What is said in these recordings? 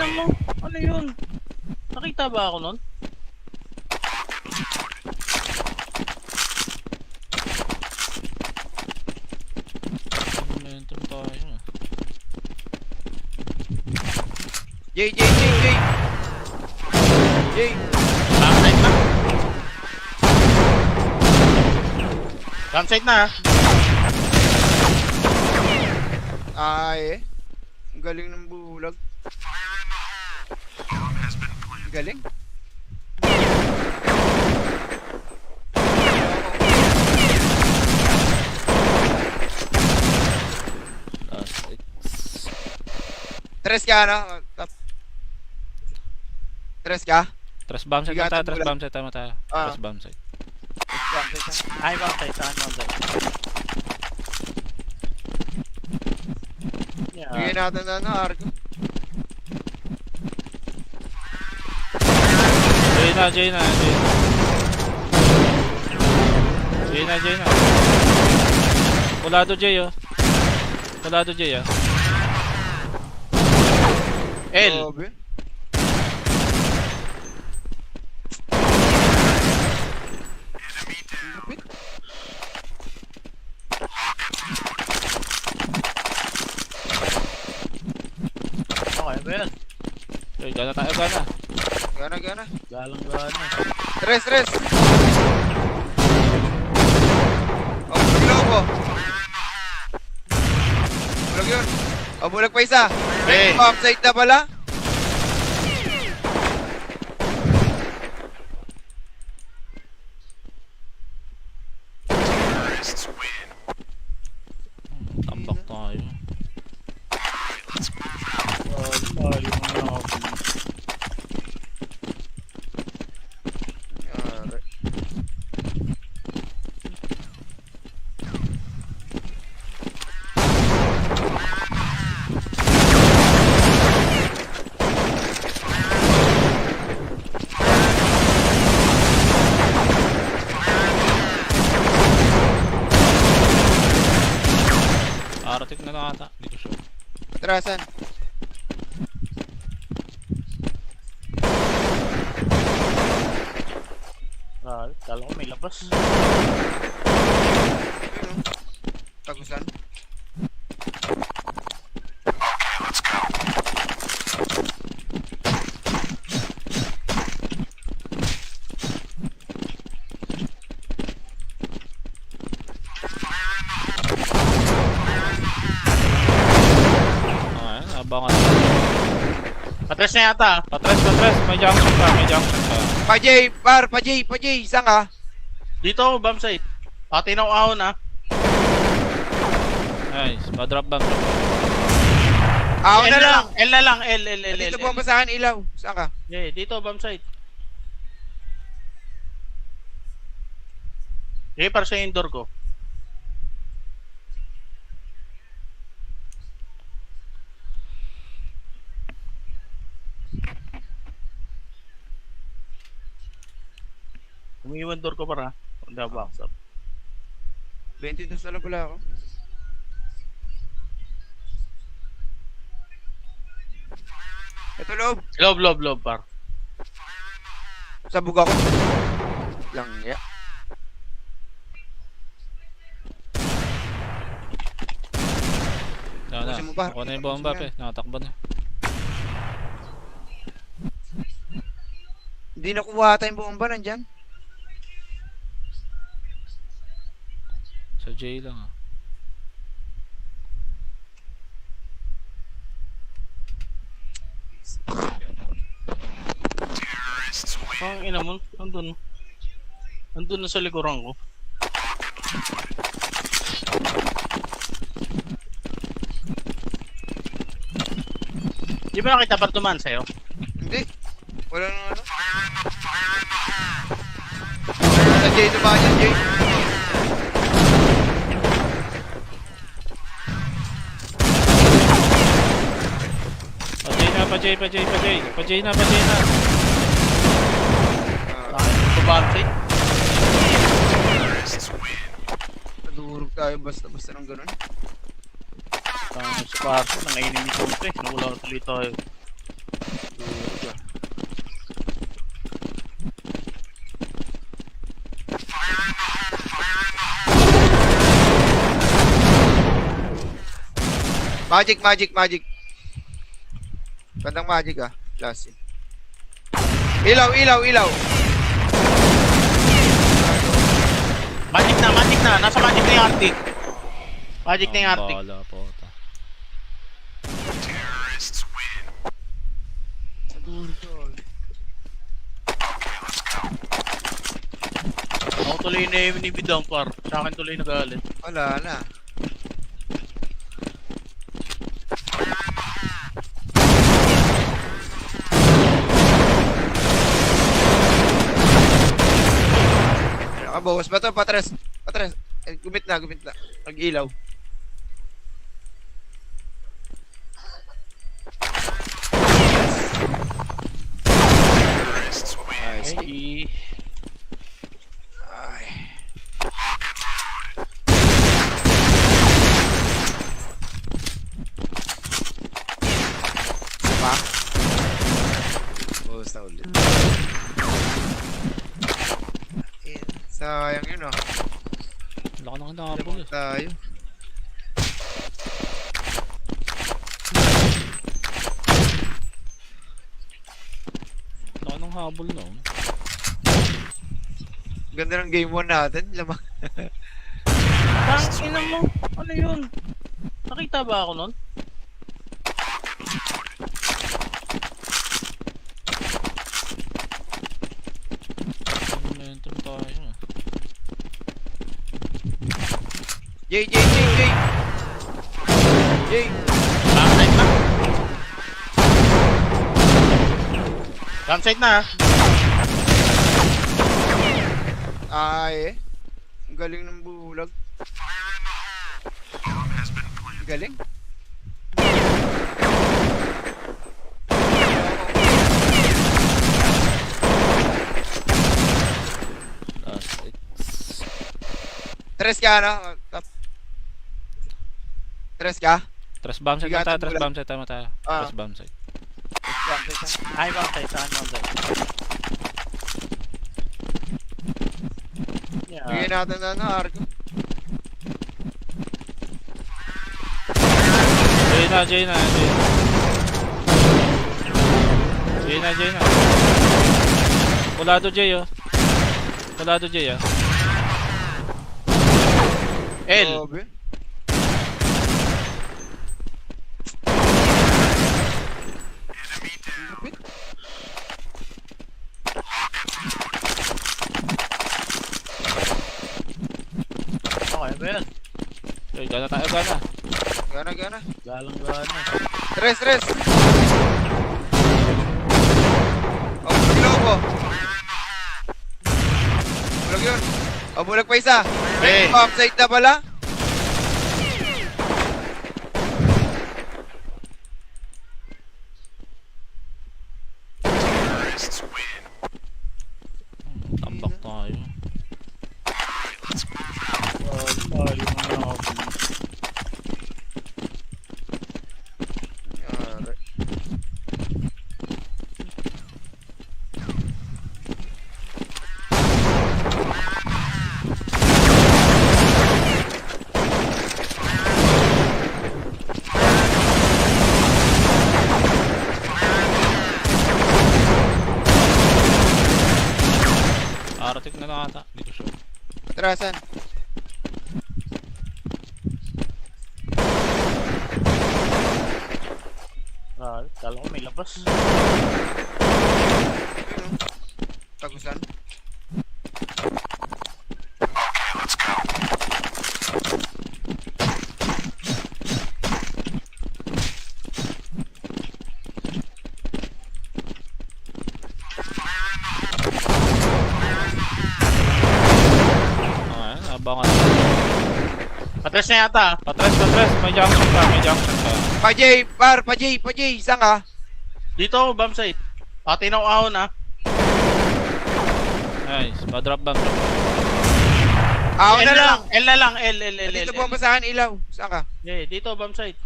ina mo. Ano yun? Nakita ba ako nun? Momentum tayo. Jay! Backside na. Backside na ha. Ay, ang galing ng bulag. Ang galing. Last X. Tres ka, ano? Tres ka? Tres bomb set Bigat tayo, ang tres bulag. bomb set tayo. Ah. Tres bomb set. Ay, backside. Saan backside? Bigyan natin na Argo. Jay na. Pulado Jay oh. L. Grabe. Lapit. Okay ba yan? Jay, gana tayo, gana. Gana. Galang-gana. Tres. Oh, bulag ko. Bulag yun. Oh, bulag pa isa. Hey. Offside na pala. Tambak tayo. Aratik na lang ata. Hindi ko sure. Atrasan. Kala ko may labas. Ayun, oh. Tagusan. Ayan, abangan. Patres na yata. Patres. May junction pa. Pa Jay, isang ka. Dito, bomb site. Tinaw ahon ha. Nice. Pa-drop bomb. Ako L na lang. L na lang. L. Dito po sa akin ilaw. Saan ka? Dito, bomb site. Para sa indoor ko. Umiiwan door ko para. Hindi ako box up. 22 na lang pala ako. Ito loob. Loob par. Sabog ako. Lang ya. Pusin mo pa. Ako na yung bomba pe. Nakatakbo na. Hindi nakuha tayong bomba nandyan. Sa J lang ah. Ang ina mo, andun na sa likuran ko. Di ba nakita pa tuman sa'yo? Hindi. Wala nang ano. Sa Jay naman yan, Jay. Pa-J na. Babante. Nadurog tayo basta ng ganun. Ang sparso ng enemy ko pre. Nawala tuloy tayo. Durog ah. Magic. Bandang magic ah. Last in. Ilaw. Magic na. Nasa magic na yung Arctic. Magic na yung Ang Arctic. bala po ito. Ako tuloy na yung binibidang par. Sa akin tuloy nagalit. Wala na. Nakabawas ba ito? Patres. Gumit na. Nag-ilaw. Nice. Hey. Ay. Pa? Bawas na ulit. Sayang yun ah. Laki na kinakabol eh. Tayo. Laki ng habol noon. Ganda ng game 1 natin. Lamang. Tangina mo. Ano yun? Nakita ba ako nun? Momentum tayo ah. Jay. Campsite na. Campsite na ah. Ay eh. Ang galing ng bulag. Ang galing. Last X. Tres ka ano? Top. Tres ka? Tres bomb site Bigat tayo, ang tres bulag. bomb site tayo. Ah. Tres bomb site. Ay, campsite. Saan campsite? Bigyan Yeah. natin na ano, Argo. Jay na. Kulado Jay oh. L. Grabe. Lupit. Okay ba yan? Jay, gana tayo. Gana. Galang-gana. Tres. Oh, bulag. Bulag yun. Oh, bulag pa isa. Eh. Upside na pala. Tambak tayo. Layo na ako. Yari. Aratik na lang ata. Hindi ko sure. Atrasan. Kala ko may labas. Tagusan. Ayan, abangan. Patres na yata. Patres. May junction ka. Pa Jay. Isang ka. Dito ako, bomb site. Tinaw ahon ah. Nice. Pa-drop bomb. Ako L na lang. L na lang. L. Dito po ang basahan ilaw. Saan ka? Yeah, dito bomb site.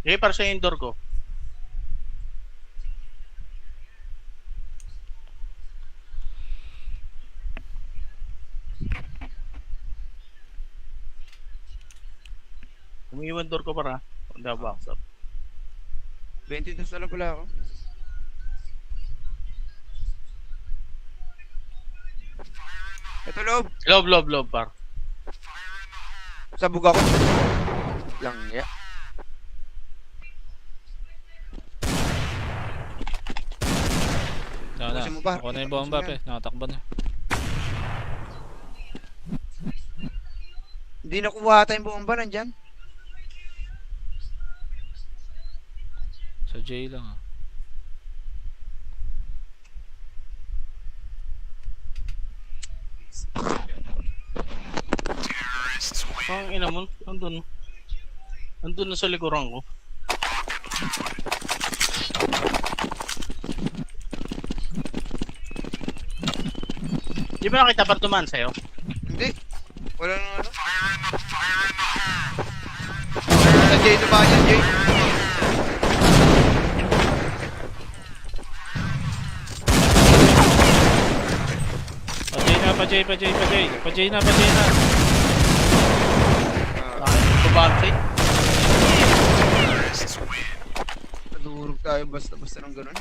Okay, para sa indoor ko. Umiiwan door ko para. Hindi box up. 22 na lang pala ako. Ito loob. Loob par. Sabog ako. Lang ya. Na. Pusin mo ba? Ako na yung bomba, pe. Nakatakbo na. Hindi nakuha ata yung bomba nandyan. Sa J lang, ah. Ang ina mo, andun. Andun na sa likuran ko. Di ba nakita par tumaan sa'yo? Hindi. Wala nang ano. Sa Jay, tumahan yan, Jay. Pa-J na. Babante. Nadurog tayo basta ng ganun.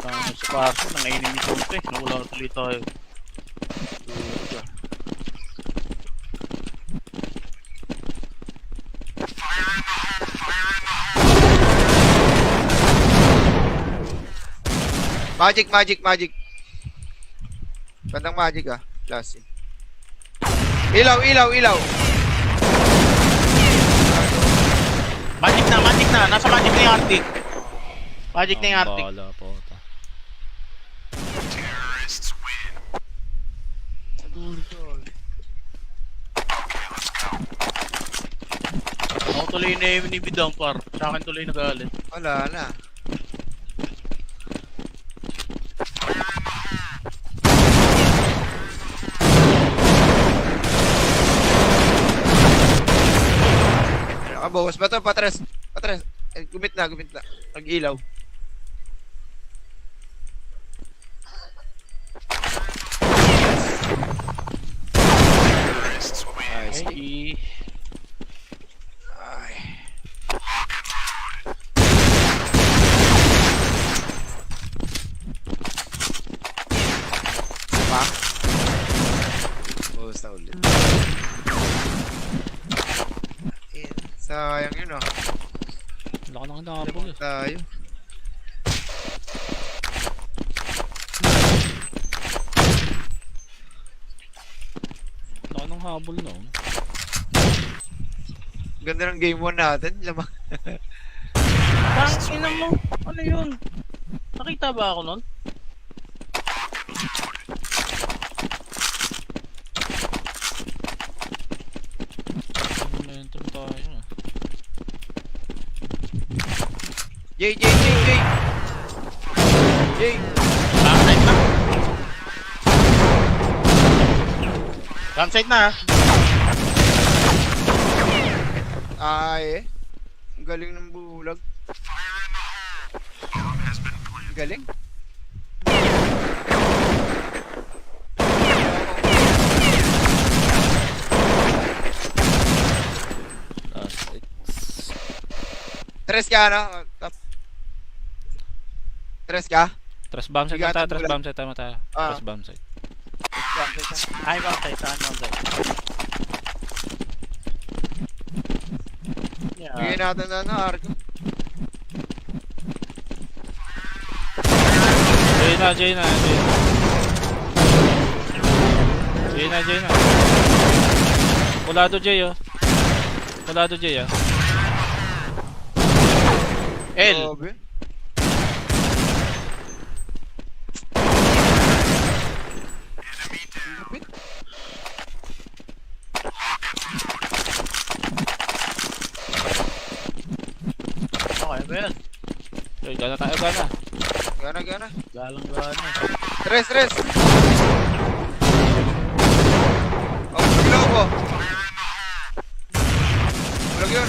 Sa parto, nangainin ni Jompe. Nawala na tuloy tayo. Nadurog ka. Magic. Bandang magic ah. Klase. Ilaw. Magic na. Nasa magic na yung Arctic. Magic na yung Arctic. Bala po. Ako tuloy na yung nibidang par. Sa akin tuloy nagalit. Wala na. Nakabawas ba ito? Patres. Gumit na. Nag-ilaw. Nice. Hey. Ay. Pa? Bawas na ulit. Sayang yun ah. Wala ka nang nakapul, eh. Tayo. Wala ka nang habol, no? Ganda ng game 1 natin. Lamang. Tangina mo. Ano yun? Nakita ba ako nun? Momentum tayo, ah. Jay. Campsite na. Campsite na. Ay. Ang galing ng bulag. Galing. Last X. Tres ka ano? Top. Tres ka? Tres bomb set Bigatang tayo, tres bulag. bomb set tayo. Ah. Tres bomb set. Ay, campsite. Saan campsite? Bigyan natin na Arco. Jay na. Kulado Jay, oh. Ah. L. Grabe. Lapit. Okay ba yan? Jay, gana tayo. Gana. Galang-gana. Tres. Oh, ilaw ko. Bulag yun.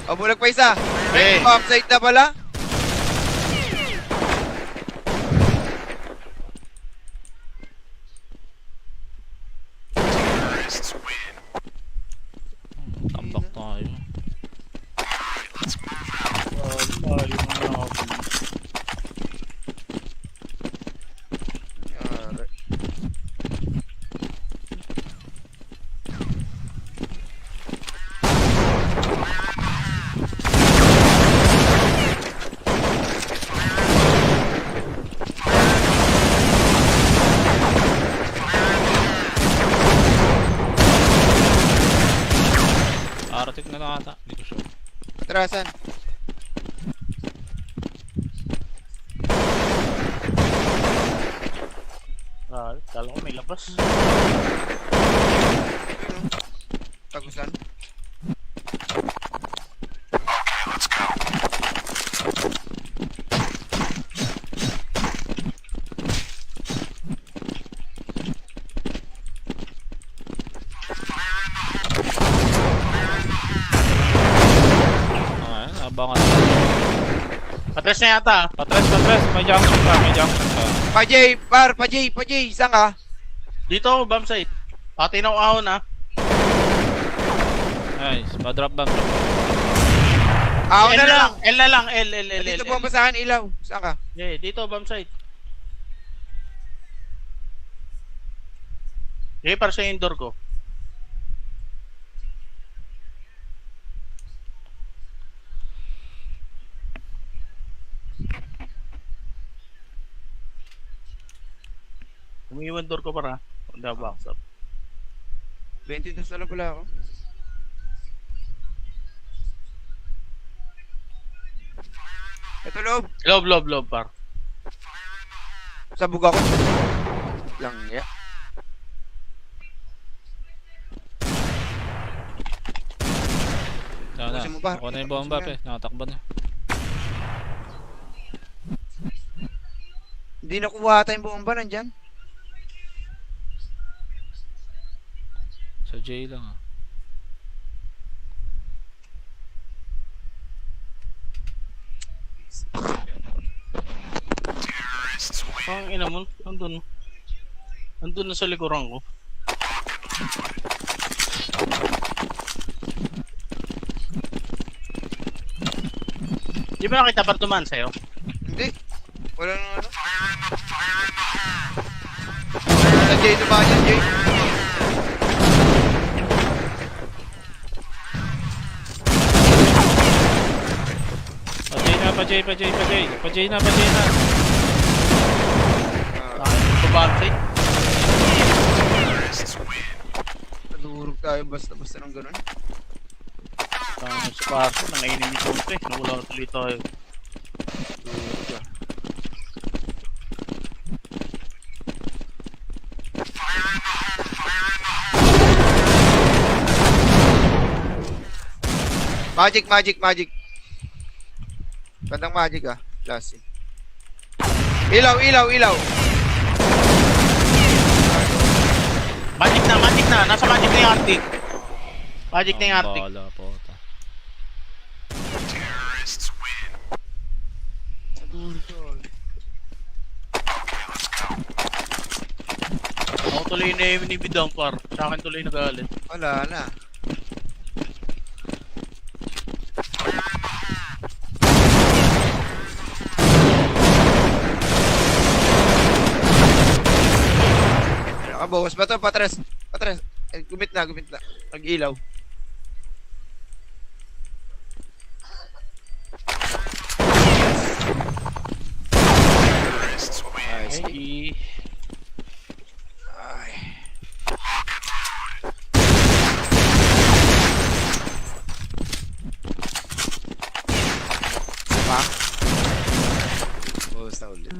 O, bulag pa isa. Eh. Offside na pala. Tambak tayo. Yari. Aratik na lang ata. Hindi ko sure. Atrasan. Kala ko may labas. Tagusan. Ayan, abangan. Patres na yata. Patres. May junction pa. Pa Jay, saan ka? Dito, bomb site. Patinaw ahon na. Nice. Pa-drop bomb. Ako L na na lang. lang. L na lang. L. Dito po ang basahan ilaw. Saan ka? Yeah, dito, bomb site. Okay, para sa indoor ko. Umiiwan door ko para. Hindi ako box up. 22 na lang pala ako. Ito loob. Loob, par. Sabog ako. Lang ya. Yan na. Tapusin mo pa. Ako na yung bomba pe. Nakatakbo na. Hindi nakuha tayong bomba nandyan. Sa J lang ah. Ang ina mo, andun. Andun na sa likuran ko. Di ba nakita pa dumaan sa'yo? Hindi. Wala nang ano. Sa Jay naman yan, Jay. Pa-J na. Bomb site. Nadurog tayo basta ng ganun. Sa paso, nangainin ni Tonto eh. Nawala tuloy tayo. Magic. Bandang magic ah. Klase. Ilaw. Magic na. Nasa magic na yung Arctic. Magic na yung Arctic. Bala po. Ako tuloy na yung binibidang par. Sa akin tuloy nagalit. Wala na. Nakabawas ba ito? Patres. Gumit na. Nag-ilaw. Nice. Hey. Ay. Pa? Bawas na ulit.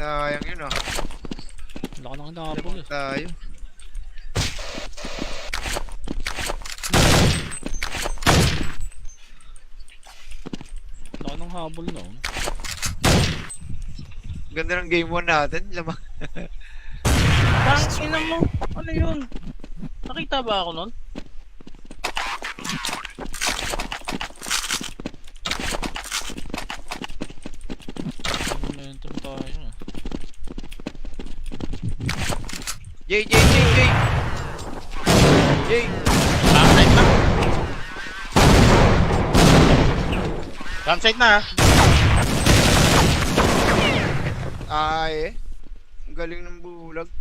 Sayang yun ah. Laka na nakapul eh. Tayo. Laka ng habol no. Ganda ng game 1 natin. Lamang. Tangina mo. Ano yun? Nakita ba ako nun? Jay, Jay, Jay, Jay. Jay. Backside na. Campsite na. Ay, ang galing ng bulag.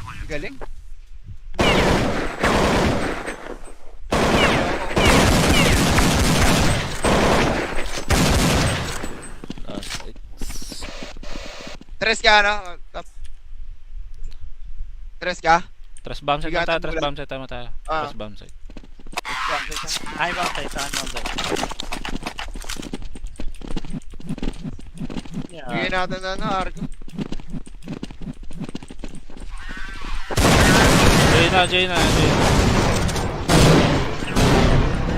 Ang galing. Last X. Tres ka, no? Top. Tres ka? Tres bomb site na Bigatan tayo, mo tres lang. bomb site tayo. Ah. Tres bomb site. Ay, backside. Saan backside? Bigyan Yeah. natin na, no, Argo. Jay na, Jay na, Jay na.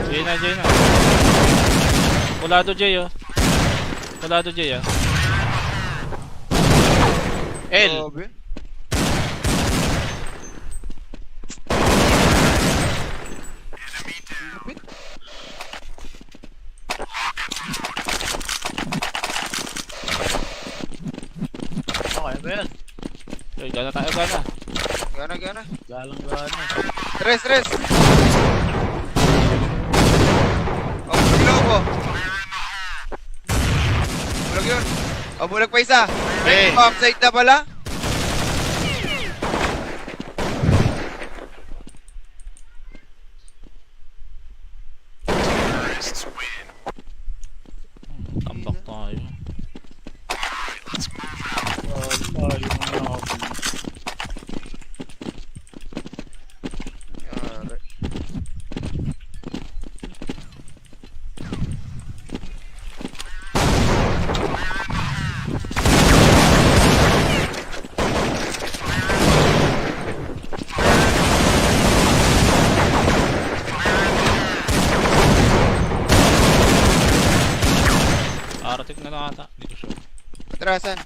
Jay na, Jay na. Kulado Jay oh. Kulado Jay oh. L. Grabe. Lupit. Okay ba yan? Okay, gana tayo, gana. Gana, gana. Galang-gana. Tres, tres. Oh, bulag ko. Bulag yun. Oh, bulag pa isa. Eh. Upside na pala. Tambak tayo. Yari. Aratik na lang ata. Hindi ko sure. Atrasan.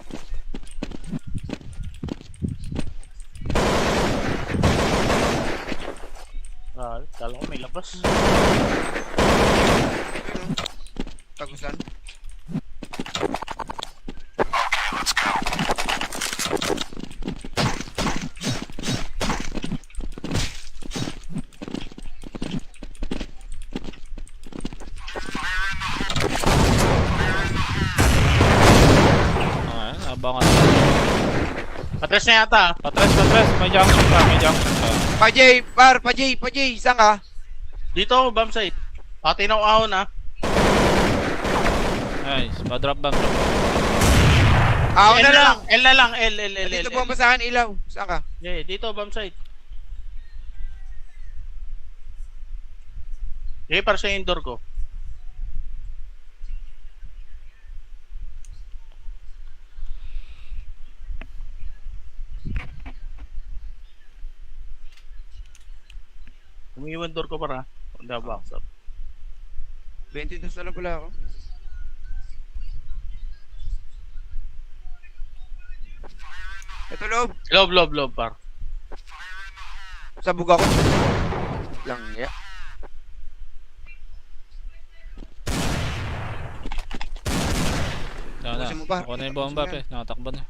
Kala ko may labas. Tagusan. Ayan, abangan. Patres na yata. Patres, patres. May junction pa, may junction pa. Pa-Jay, pa-Jay. Saan ka? Dito ako, bomb site. Tinaw ahon ah. Nice. Pa-drop bomb. Drop. Ako L na lang. L na lang. L. Dito po masahan ilaw. Saan ka? Yeah, dito, bomb site. Okay, para sa indoor ko. Umiwan door ko para. Hindi box up. 22 na lang pala ako. Ito loob. Loob par. Sabog ako. Lang ya. Na. Pusin mo pa. Ako na yung bomba pe. Nakatakbo na.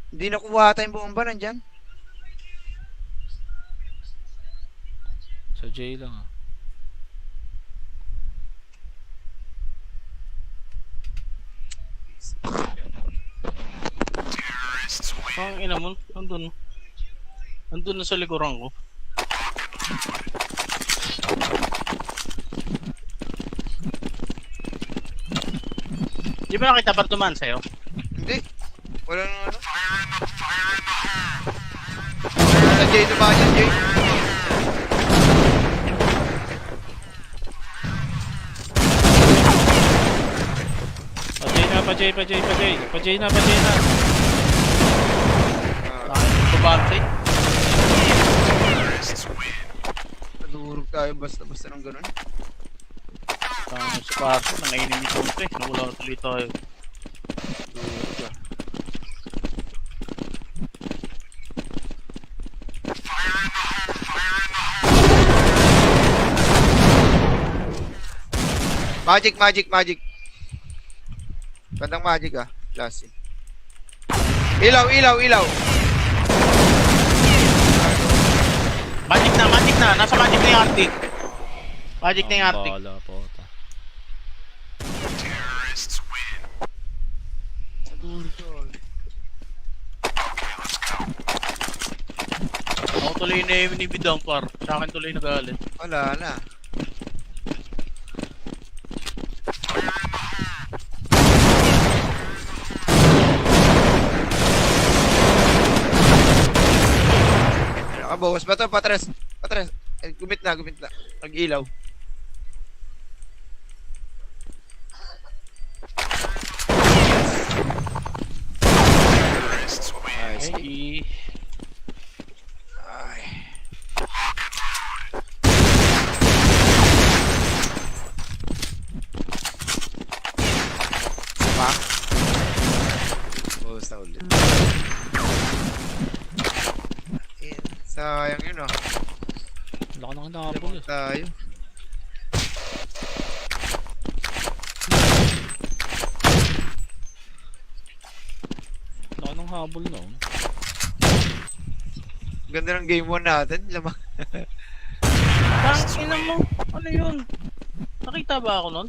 Hindi nakuha ata yung bomba nandyan. Sa J lang ah. Ang ina mo, andun. Andun na sa likuran ko. Di ba nakita pa tuman sa'yo? Hindi. Wala nang ano. Sa Jay, ito ba yan, Jay? Pa-J na. Bomb site. Nadurog tayo basta ng ganun. Sa parso, nangainin ni Tonte. Nawala na tuloy tayo. Magic. Bandang magic ah. Last. Ilaw, ilaw, ilaw. Magic na. Nasa magic na yung Arctic. Magic na yung Arctic. Bala po. Ako tuloy na yung ni Bidang par. Sa akin tuloy nagalit. Wala na. Nakabawas ba to? Patres. Patres. Gumit na. Nag-ilaw. Nice. Ay. Ay. Pa? Bawas na ulit. Sayang yun ah. Wala ka nang nakapul eh. Tayo. Wala ka nang habol na. Ganda ng game 1 natin. Lamang. Tangina mo. Ano yun? Nakita ba ako nun?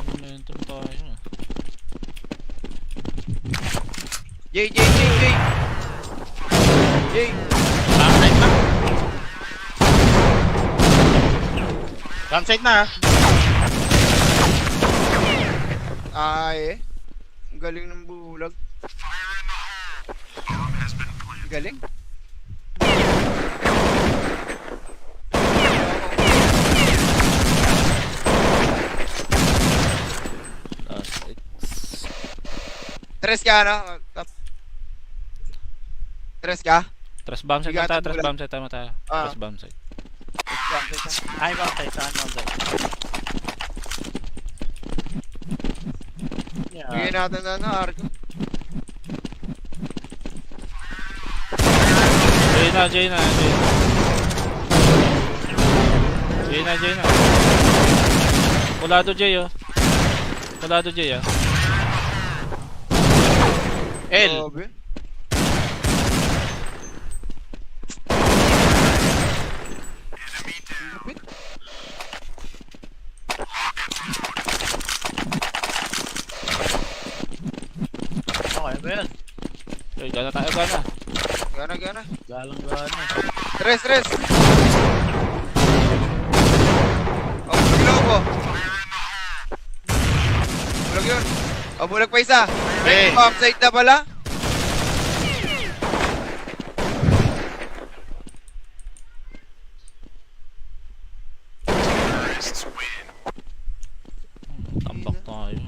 Momentum tayo. Jay! Jay! Downside na. Downside na. Ay, ang galing ng bulag. Galing. Last X. Tres ka ano? Top. Tres ka? Tres bomb set Bigatang tayo. Tres bulag. bomb set tayo. Ah. Tres bomb set. Ay, downside. Saan downside? Bigyan natin na Arco. Jay na. Kulado Jay oh. L. Grabe. Lapit. Okay ba yan? Jay, gana tayo. Gana. Galang-gana. Tres. Oh, bulag ko. Bulag yun. Oh, bulag pa isa. Eh. Offside na pala. Tambak tayo.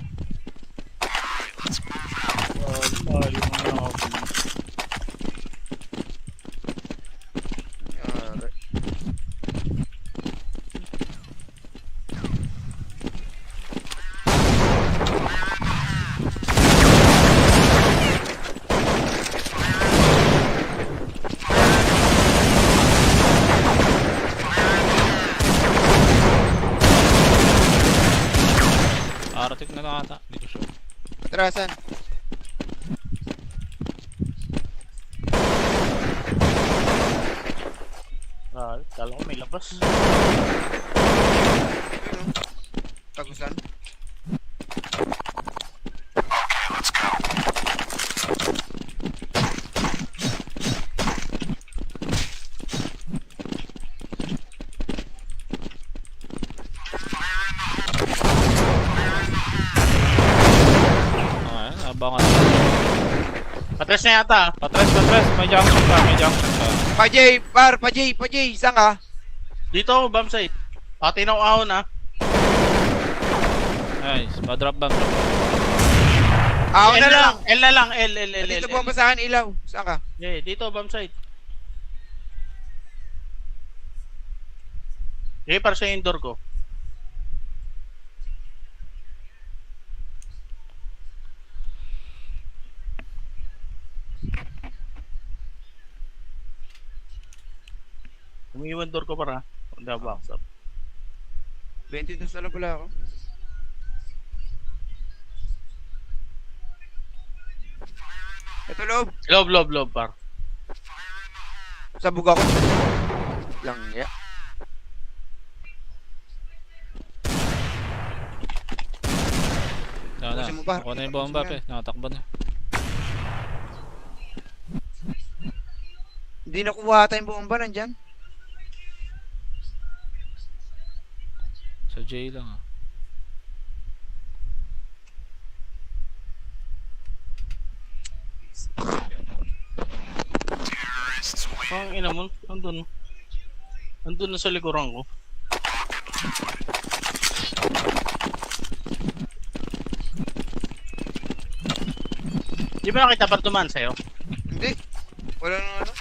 Aratik na lang ata. Hindi ko sure. Trasan. Kala ko may labas. Tagusan. Ayan, abangan. Patres na yata. Patres. May junction ka. Pa Jay, isang ka. Dito, bomb site. Tinaw ahon na. Nice. Pa-drop bomb. Ako L na lang. L na lang. L. Dito po ang basahan ilaw. Saan ka? Yeah, dito, bomb site. Okay, para sa indoor ko. Umiwan door ko para. Hindi ako box up. 22 na lang pala ako. Ito loob. Loob, par. Sabog ako. Lang ya. Bukasin mo, par. Ako na yung bomba, Bukasin mo pe. Nakatakbo na. Hindi nakuha tayong bomba nandyan. Sa J lang, ah. Ang ina mo, andun. Andun na sa likuran ko. Di ba nakita pa tuman sa'yo? Hindi. Wala nang ano.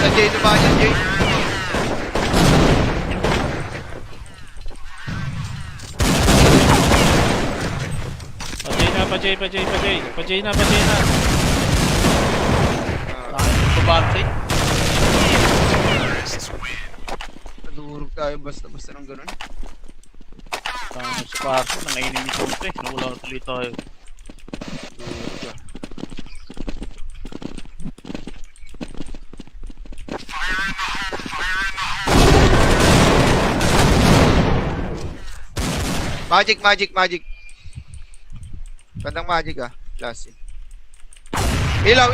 Sa Jay naman yan, Jay. Pa J na. Babante. Nadurog tayo basta ng ganun. Sa kwarto, nangainin ko ito eh. Nawala tuloy tayo. Nadurog ah. Magic. Bandang magic ah. Last in. Ilaw.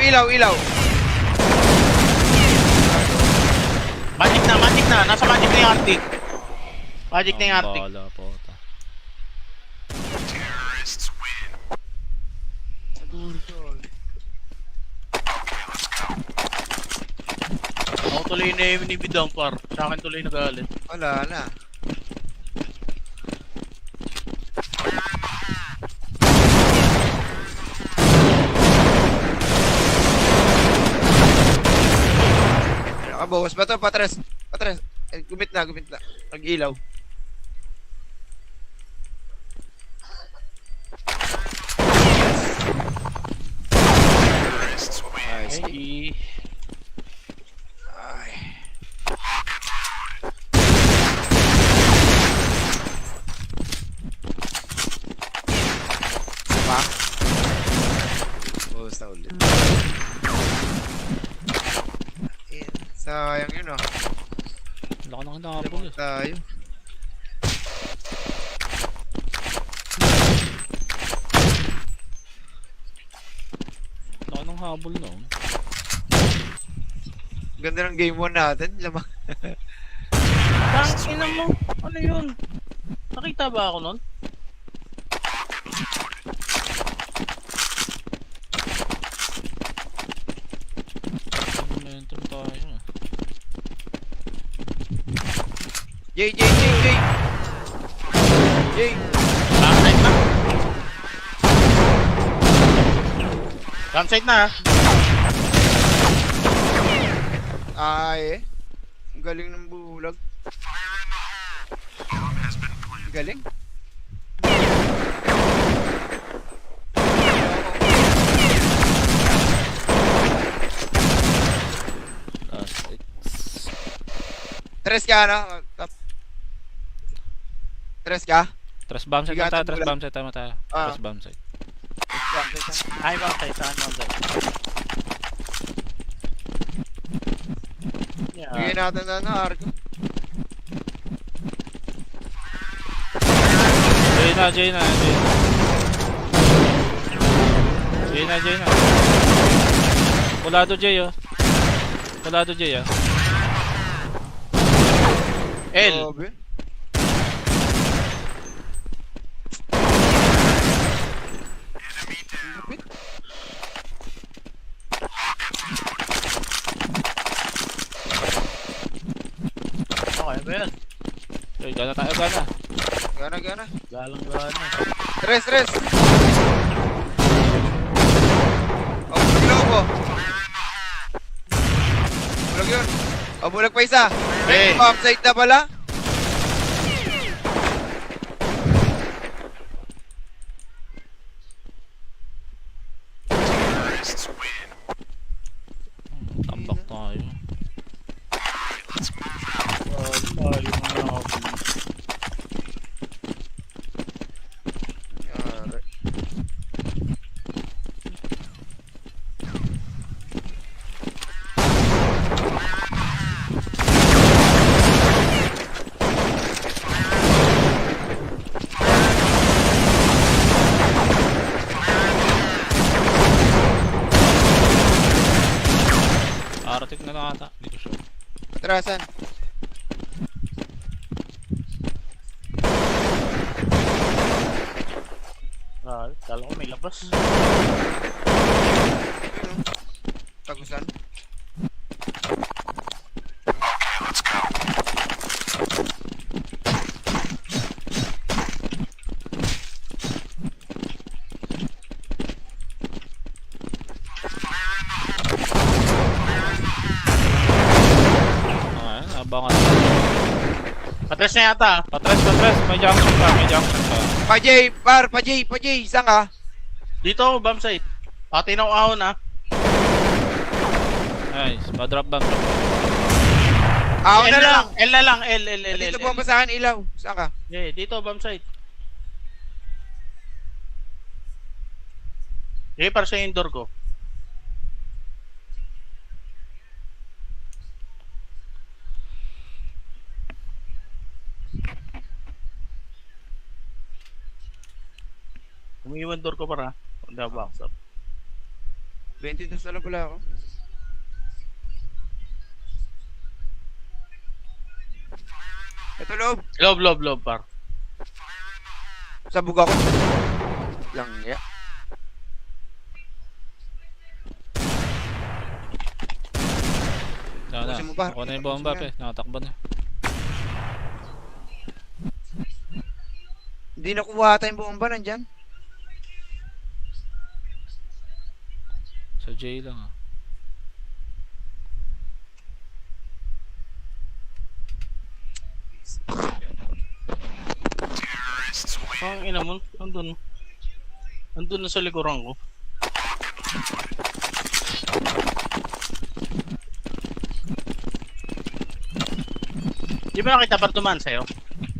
Magic na. Nasa magic na yung Arctic. Magic na yung Arctic. Bala po. Ako tuloy na yung binibidang par. Sa akin tuloy nagalit. Wala na. Nakabawas ba ito? Patres. Gumit na. Nag-ilaw. Nice. Hey. Ay. Pa? Bawas na ulit. Sayang yun ah. Laki na kinakabol, Lamang eh. tayo. Laki ng habol na, oh. Ganda ng game 1 natin. Lamang. Tangina mo. Ano yun? Nakita ba ako nun? Momentum tayo, ah. Jay. Backside na. Campsite na. Ay. Ang galing ng bulag. Ang galing. Last hit. Tres ka na. Top. Tres ka? Tres bomb site Bigatan tayo. mo lang. Ah. Tres bomb site. Ay, backside. Saan backside? Bigyan Yeah. natin na ano, Arco. J na. Kulado J, oh. L. Grabe. Lupit. Okay ba yan? Okay, gana tayo. Gana. Galang-gana. Tres. Oh, lobo. Bulag yun. Oh, bulag pa isa. Hey. Upside na pala. Tambak tayo. Atrasan. Kala ko may labas. Tagusan. Abangan. Patres na yata. Patres. May junction pa. Pa Jay, saan ka? Dito ako, bomb site. Tinaw ahon ah. Nice. Pa-drop bomb. Ako L na lang. L na lang. L. Dito po masahan ilaw. Saan ka? Yeah, dito, bomb site. Okay, para sa indoor ko. Umiiwan door ko para. Hindi box up. 22 na lang pala ako. Ito loob. Loob, par. Sabog ako. Lang ya. Pusin mo, par. Ako na yung bomba, pe. Nakatakbo na. Hindi nakuha ata yung bomba nandyan. Sa J lang, ah. Ang ina mo, andun na sa likuran ko. Di ba nakita pa tumaan sa'yo?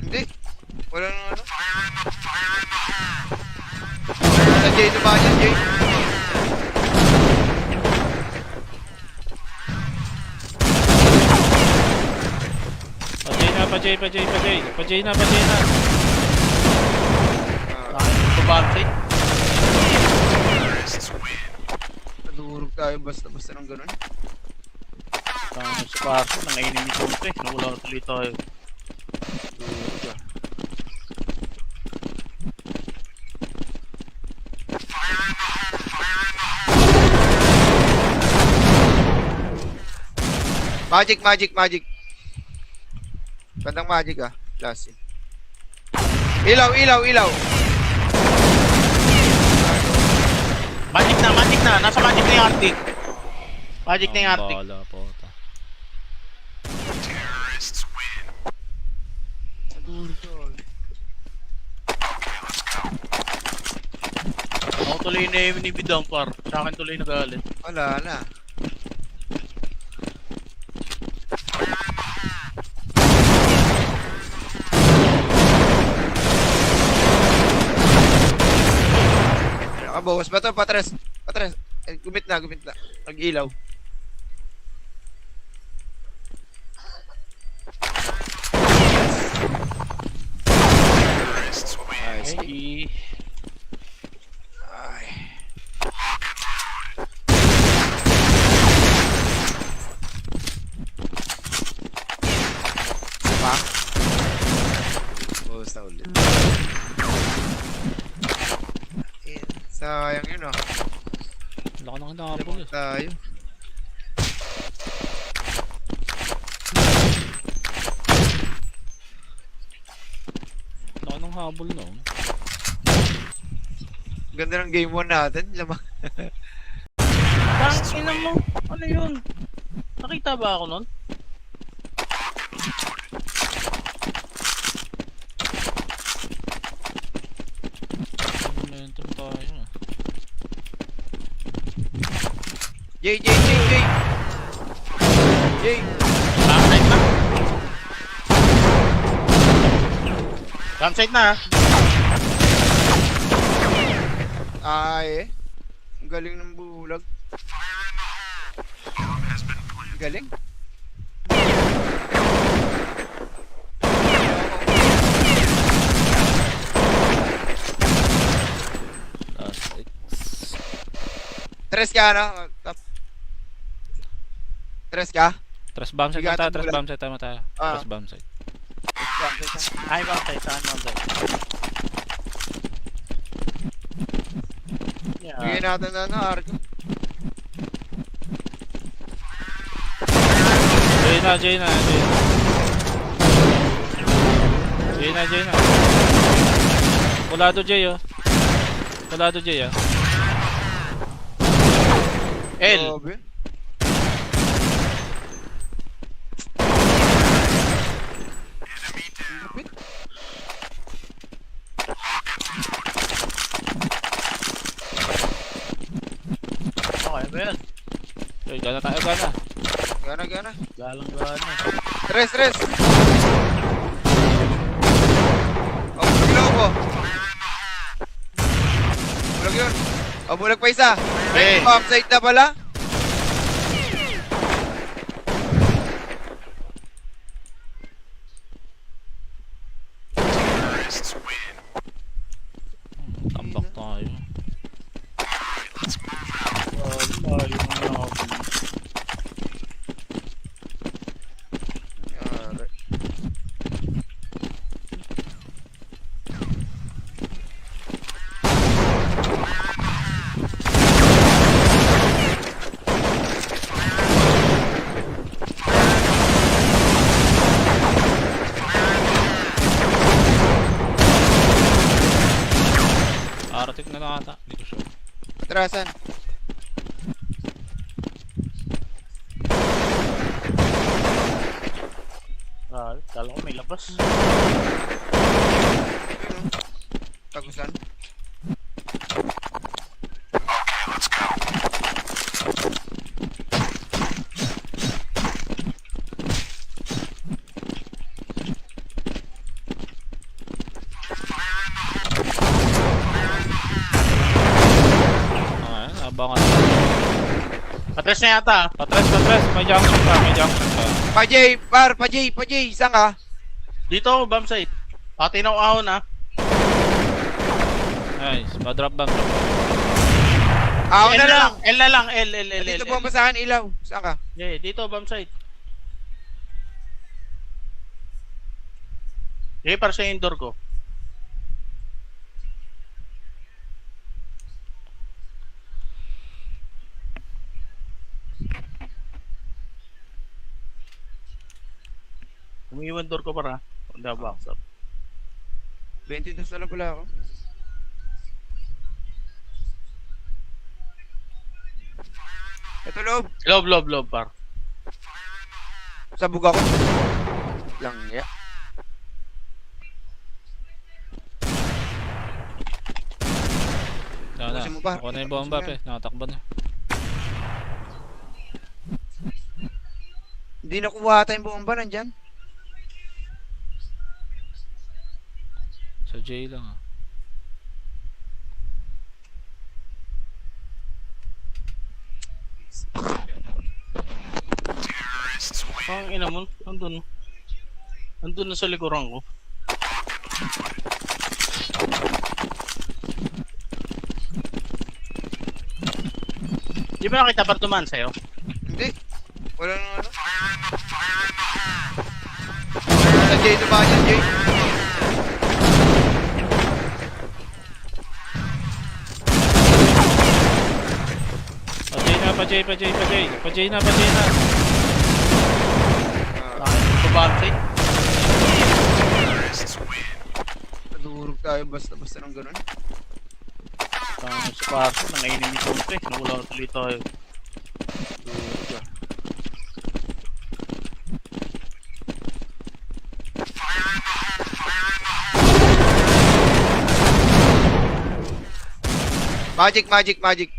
Hindi. Wala nang ano. Sa Jay, ito ba yan, Jay? Pa-J na. Bomb site. Nadurog tayo basta ng ganun. Sa parso, nangainin yung punto eh. Nawala na tuloy tayo. Magic. Bandang magic ah. Last. Ilaw. Magic na. Nasa magic na yung Arctic. Magic na yung Arctic. Bala po. Ako tuloy na yung binibidang par. Sa akin tuloy nagalit. Wala na. Nakabawas ba to? Patres. Gumit na. Nag-ilaw. Nice. Ay. Pa? Bawas na ulit. Sayang yun ah. Laka na kinakapol, eh. Tayo. Laka ng habol, no? Ganda ng game 1 natin. Lamang. Tangina mo. Ano yun? Nakita ba ako nun? Momentum tayo, ah. Jay. Backside na. Backside na. Ay. Ang galing ng bulag. Ang galing. Last X. Tres ka, ano? Tres ka? Tres bomb site na tayo, Bigatang tres bulan. bomb site tayo. Ah. Tres bomb site. Ay, bomb site. Saan bomb site? Bigyan Yeah. natin na Argo. Jay na. Kulado Jay oh. Kulado Jay ah. L. Grabe. Lapit. Okay ba yan? Jay, gana tayo, gana. Gana. Galang-gana. Tres. Oh, bulag ko. Bulag yun. Oh, bulag pa isa. Hey. Bomb site na pala. Tambak tayo. Yari. Aratik na lang ata. Hindi ko sure. Atrasan. Kala ko may labas. Yun, oh. Tagusan. Ayan, abangan. Patres na yata. Patres. May junction pa. Pa Jay, saan ka? Dito, bomb site. Tinaw-ahon na. Nice. Pa-drop bomb. Ako L na lang. L na lang. L. Dito po sa akin ilaw. Saan ka? Dito, bomb site. Para sa indoor ko. Umiiwan door ko para. Hindi ako box up. 22 na lang pala ako. Ito loob. Loob, par. Sabog ako. Lang ya. Bukasin mo pa. Ako na yung bomba pe. Nakatakbo na. Hindi nakuha tayong bomba nandyan. Sa J lang ah. Ang ina mo, andun. Andun na sa likuran ko. Di ba nakita pa dumaan sa'yo? Hindi. Wala nang ano. Sa Jay naman yan, Jay. Pa-J na. Babang site. Nadurog tayo basta ng ganun. Sa paso, nangainin ito ito eh. Nawala tuloy tayo. Magic.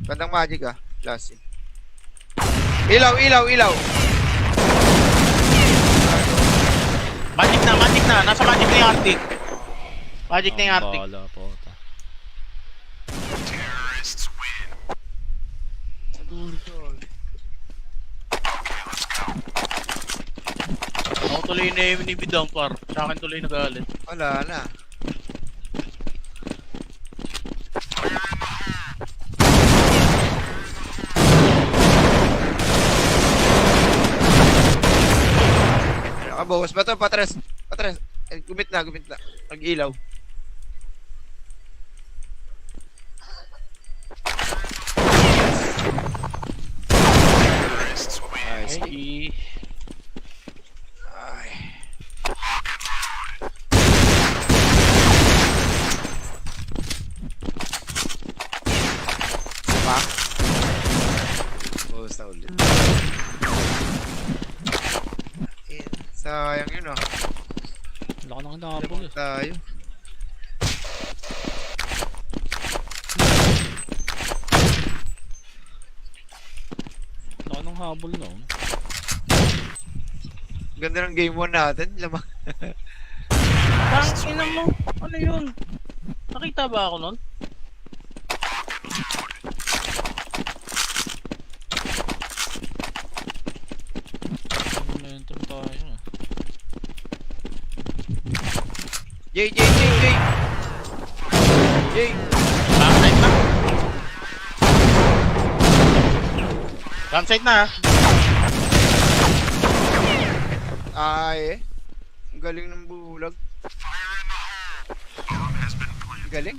Bandang magic ah. Last yun. Ilaw. Magic na. Nasa magic na yung Arctic. Magic na yung Arctic. Bala po ta. Ako tuloy na yung nibidang par. Sa akin tuloy nagalit. Wala na. Bawas ba to? Patres. Patres. Gumit na, gumit na. Nag-ilaw. Nice. Hey. Ay. Pa? Bawas na ulit. Sayang yun ah. Laki na kinakabol eh. Tayo. Laki ng habol noon. Ganda ng game 1 natin. Lamang. Tangina mo. Ano yun? Nakita ba ako nun? Momentum tayo ah. Jay, Jay, Jay, Jay. Jay. Backside na. Backside na. Ay eh. Ang galing ng bulag. Ang galing.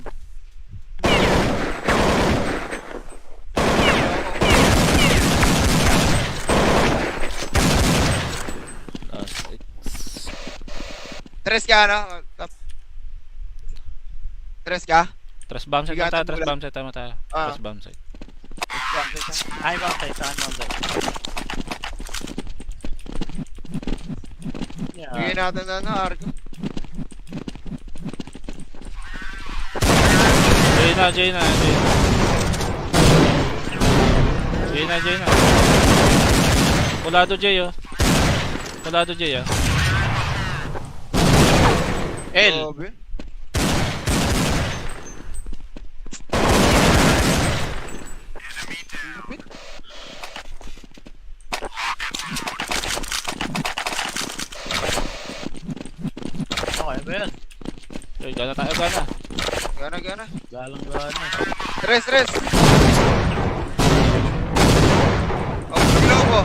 Last X. Tres ka na. Top. Tres ka? Tres bomb site Bigat tayo, ang tres bulag. bomb site tayo. Ah. Tres bomb site. Ay, backside. Saan backside? Bigyan Yeah. natin na ano, Argo. Jay na, Jay na, Jay na. Jay na, Jay na. Kulado Jay oh. Kulado Jay ah. L. Grabe. Lupit. Okay ba yan? Jay, gana tayo, gana. Gana, gana. Galang-gana. Tres, tres. Oh, bulag mo.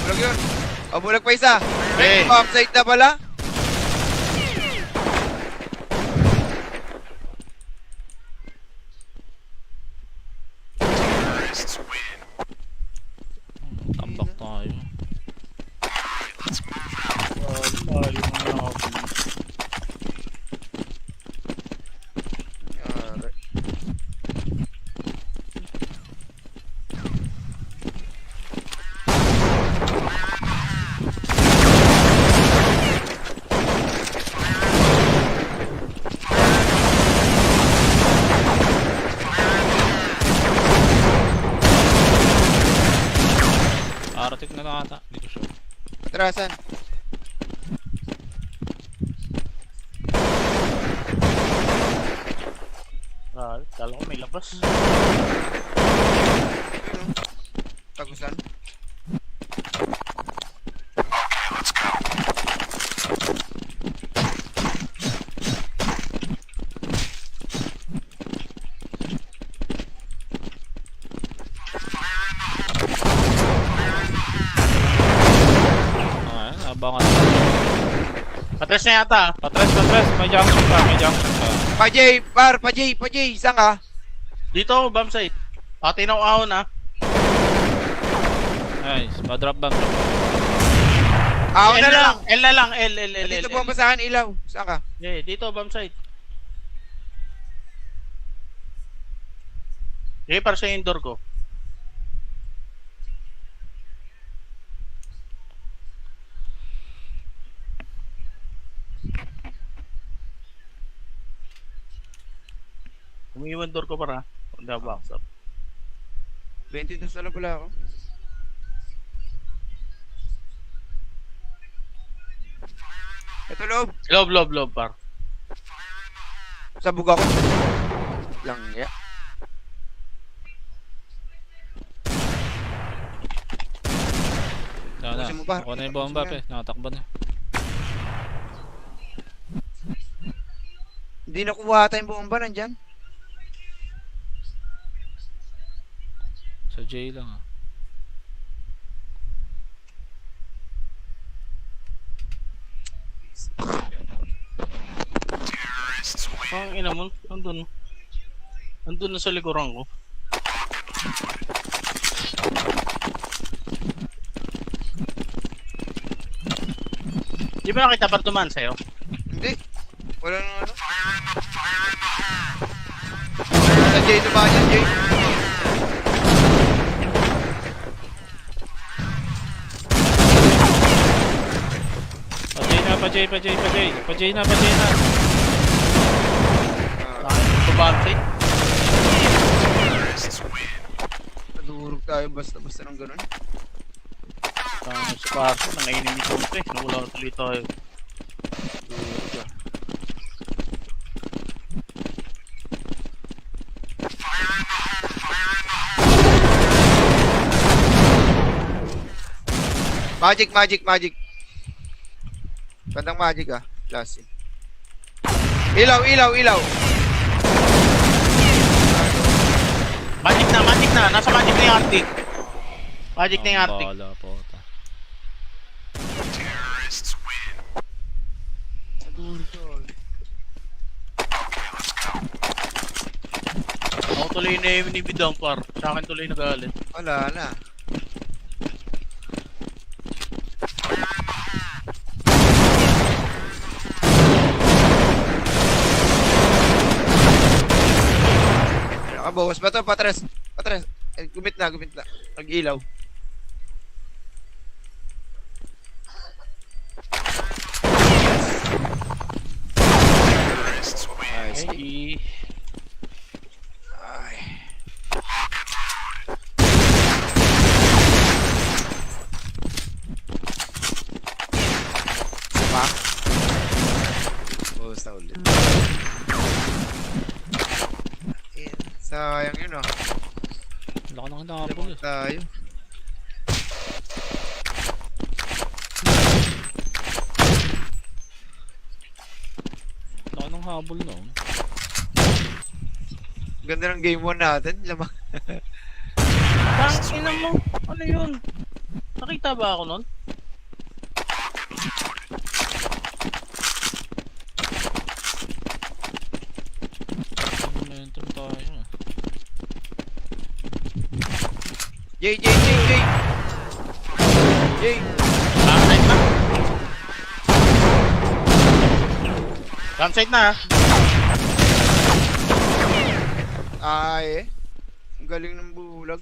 Bulag yun. Oh, bulag pa isa. Eh. Upside na pala. Tambak tayo. Layo na ako. Yari. Aratik na lang ata. Hindi ko sure. Atrasan. Kala ko may labas. Tagusan. Ayan, abangan. Patres na yata. Patres, patres. May junction ka, may junction ka. Pajay, par, pajay, pajay. Isang ka. Dito ako, bomb site. Tinaw ahon na. Nice. Pa-drop bomb. Ako L na lang. L na lang. L. Dito po ang basahan, ilaw. Saan ka? Yeah, dito, bomb site. Okay, para sa indoor ko. Umiwan door ko para. Hindi ako box up. 22 na lang pala ako. Ito loob. Loob, par. Sabog ako. Lang ya. Na. Pusin mo ba? Ako na yung bomba pe. Nakatakbo na. Hindi nakuha tayong bomba nandyan. Sa J lang ah. Ang ina mo, nandun. Nandun na sa likuran ko. Di ba nakita pa tumaan sa'yo? Hindi. Wala nang ano. Sa Jay, tumahan yan, Jay. Pa-J na. Babante. Nadurog tayo basta ng ganun. Sa parto, nangainin ni Conte. Nawala na tuloy tayo. Magic. Bandang magic ah. Last. Ilaw. Magic na. Nasa magic na yung Arctic. Magic na yung Arctic. Bala po. Ako tuloy na yung ni Bidang par. Sa akin tuloy nagalit. Wala na. Nakabawas ba to? Patres. Gumit na. Nag-ilaw. Nice. Hey. Ay. Pa? Bawas na ulit. Sayang yun ah. Wala ka nang nakapul. Tayo. Wala ka nang habol no. Ganda ng game 1 natin. Lamang. Tangina mo. Ano yun? Nakita ba ako nun? Momentum tayo. Jay. Campsite na. Campsite na. Ay. Ang galing ng bulag.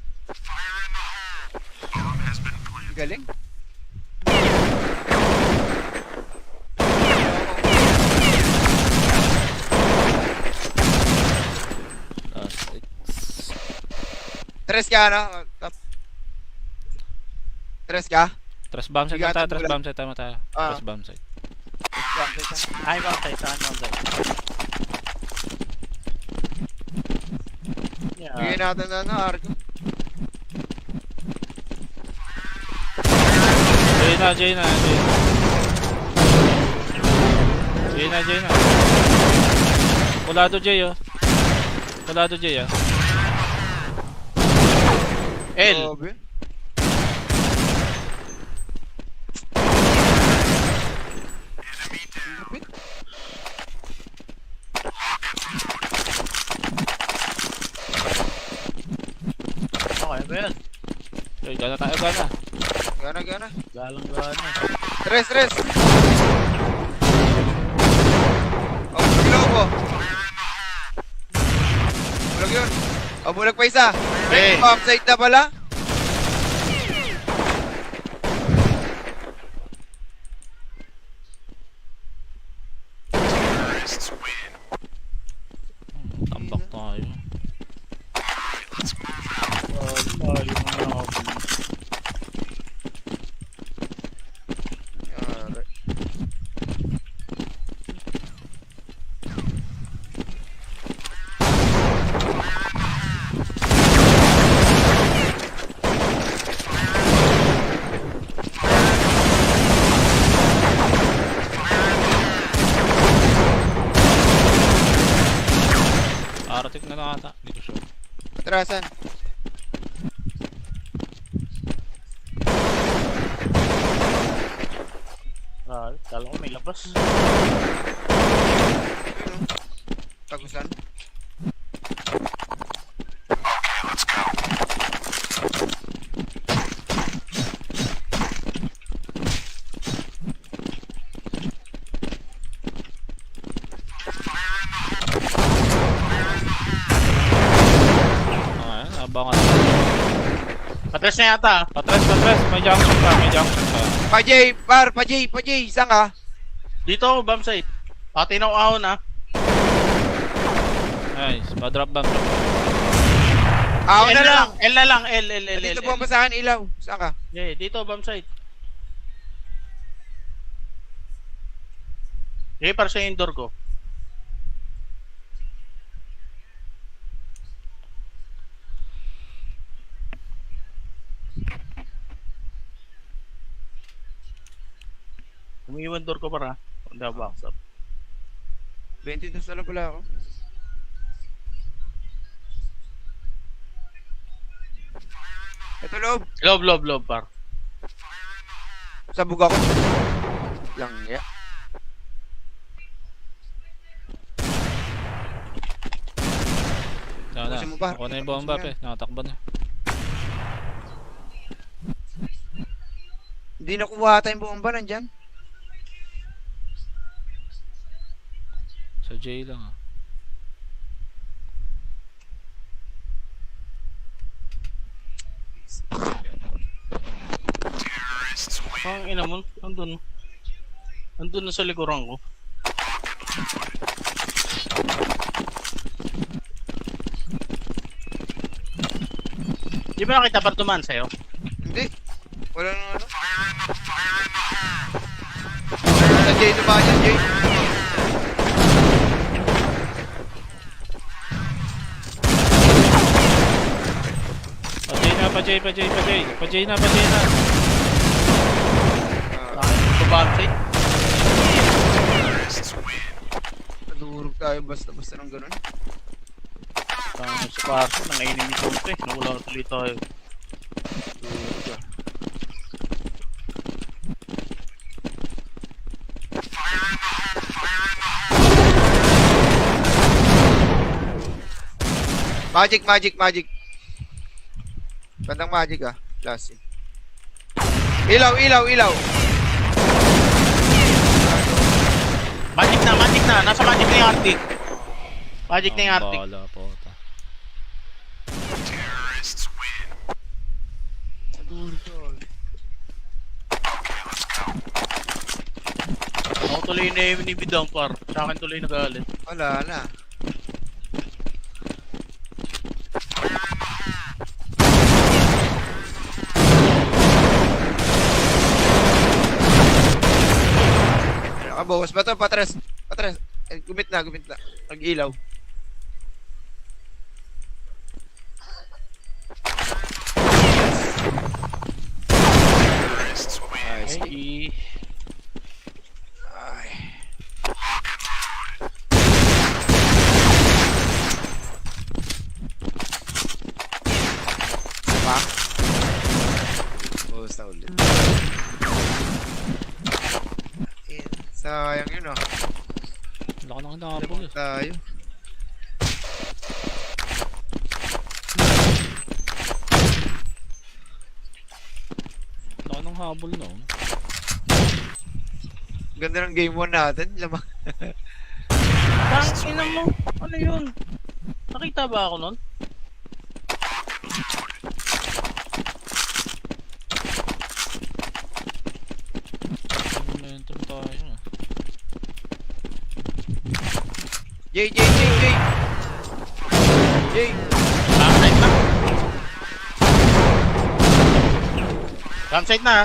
Galing. Last X. Tres ka ano? Top. Tres ka? Tres bomb set Bigatang tayo. bulag. Ah. Tres bomb set. Ay, campsite. Saan campsite? Bigyan natin na Arco. Jay na. Kulado Jay oh. L. Grabe. Okay ba yan? Jay, gana tayo. Gana. Galang-gana. Tres. Oh, bulag po. Bulag yun. Oh, bulag pa isa. Hey. Offside na pala. Tambak tayo. Ay, Yari. Aratik na lang ata. Hindi ko sure. Atrasan. kala ko may labas. Tagusan. Ayan, abangan. Patres na yata. Patres. May junction pa. Pa Jay, saan ka? Dito, bomb site. Tinaw ahon na. Nice. Pa-drop bomb. Ako L na lang. L na lang. L. Dito po ang basahan ilaw. Saan ka? Yeah, dito, bomb site. Okay, para sa indoor ko. Umiiwan door ko para. Hindi ako box up. 22 na lang pala ako. Ito loob. Loob, par. Sabog ako. Lang ya. Pusin mo pa. Ako na yung bomba pe. Nakatakbo na. Hindi nakuha tayong bomba nandyan. Sa J lang ah. Ang ina mo, andun na sa likuran ko. Di ba nakita pa tuman sa'yo? Hindi. Wala nang ano. Sa Jay naman yan, Jay. Pa-J na. Bomb site. Nadurog tayo basta ng ganun. Sa parso, nangainin ko ito eh. Nawala na tuloy tayo. Magic. Bandang magic ah. Last in. Ilaw. Magic na. Nasa magic na yung Arctic. Magic na yung Arctic. Bala po. Ako tuloy na yung binibidang par. Sa akin tuloy nagalit. Wala na. Nakabawas ba ito? Patres. Gumit na. Nag-ilaw. Nice. Ay. Ay. Pa? Bawas na ulit. Sayang yun ah. Laka na nakapul eh. Tayo. Laka ng habol no. Ganda ng game 1 natin. Lamang. Tangina mo. Ano yun? Nakita ba ako nun? Momentum tayo ah. Jay. Campsite na. Campsite na.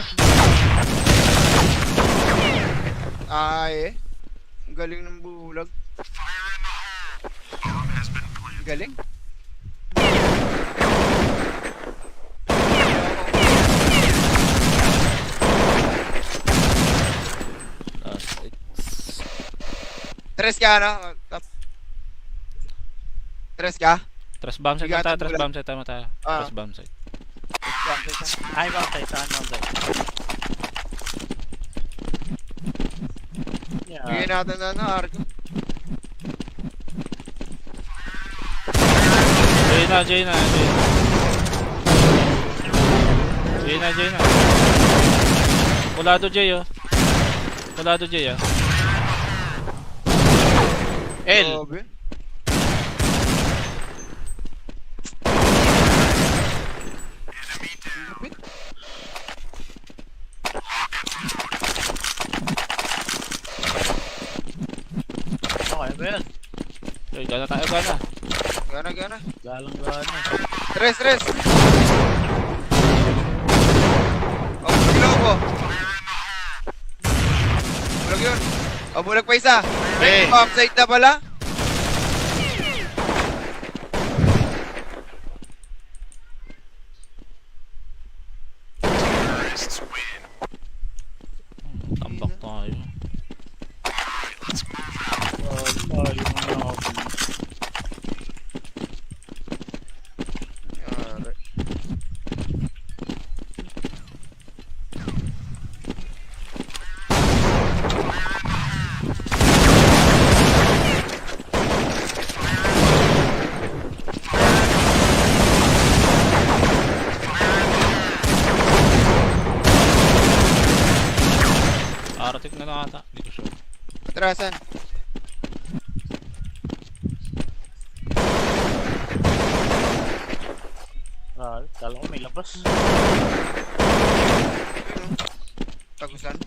Ay. Ang galing ng bulag. Ang galing. Last X. Tres ka ano? Top. Tres ka? Tres bomb site Bigat tayo. ang Tres bulag. bomb site tayo. Ah. Tres bomb site. Ay, bomb site. Saan bomb site? Bigyan natin na ano, Argo. Jay na. Kulado Jay oh. L. Grabe. Lupit. Okay ba yan? Okay, gana tayo. Gana. Galang-gana. Tres. Oh, bulag ko. Bulag yun. Oh, bulag pa isa. Eh. Upside na pala. Tambak tayo. Yari. Aratik na nakata. Hindi ko sure. Atrasan. Kala ko may labas. Tagusan.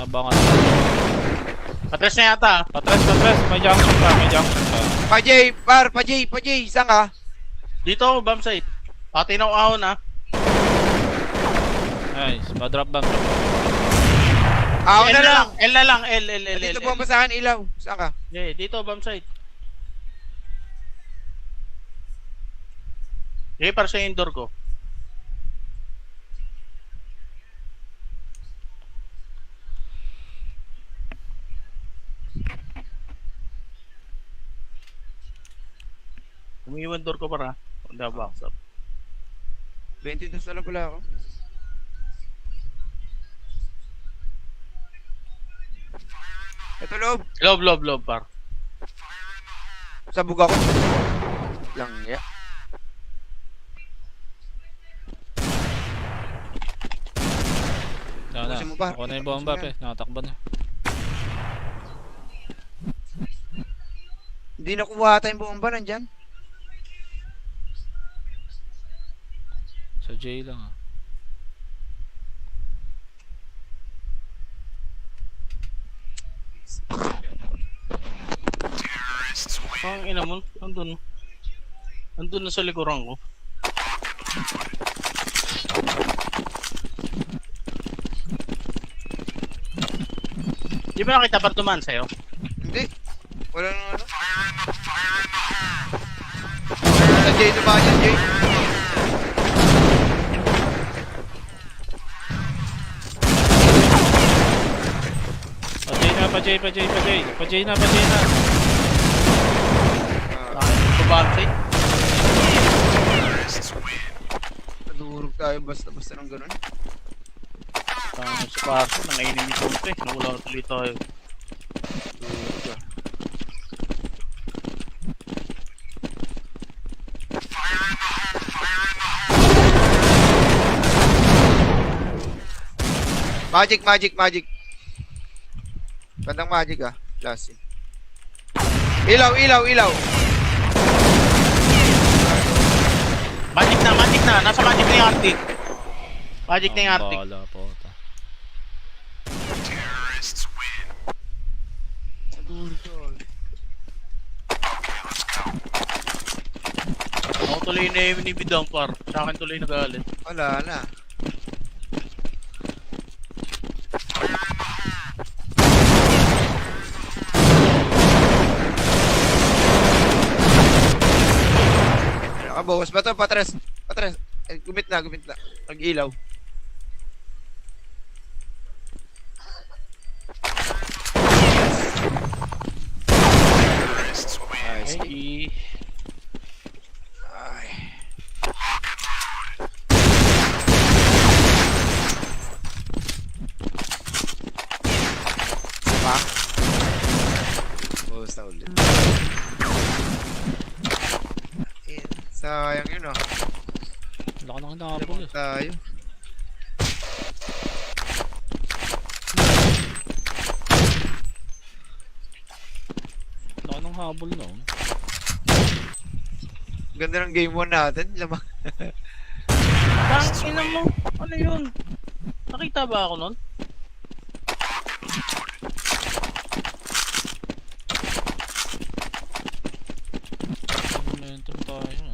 Abangan. Patres na yata. Patres. May junction pa. Pa Jay, isang ka. Dito ako, bomb site. Tinaw ahon ah. Nice. Pa-drop bomb. Ako L na lang. L na lang. L. Dito po masahan ilaw. Saan ka? Yeah, dito, bomb site. Okay, para sa indoor ko. Umiwan door ko para. Hindi box up. 22 na lang pala ako. Ito loob. Loob, par. Sabog ako. Lang ya. Pusin mo ba? Ako na yung bomba pe. Nakatakbo na. Hindi nakuha tayong bomba nandyan. Sa J lang ah. Ang ina mo, andun na sa likuran ko. Di ba nakita pa tuman sa'yo? Hindi. Wala nang ano. Sa Jay, ito ba yan, Jay? Pa-J na. Bomb site. Nadurog tayo basta ng ganun. Sa parso, nangainin ni Tonte. Nawala na tuloy tayo. Magic. Bandang magic ah. Last. Ilaw. Magic na. Nasa magic na yung Arctic. Magic na yung Arctic. Bala po. Ako tuloy na yung binibidang par. Sa akin tuloy nagalit. Wala na. Nakabawas ba ito? Patres. Gumit na. Nag-ilaw. Nice. Okay, pa. Buhos na ulit. Sayang yun, oh. Wala ka nang nakapul eh. Tayo. Wala ka nang habol no. Ganda ng game 1 natin. Lamang. Tangina mo. Ano yun? Nakita ba ako nun? Momentum tayo.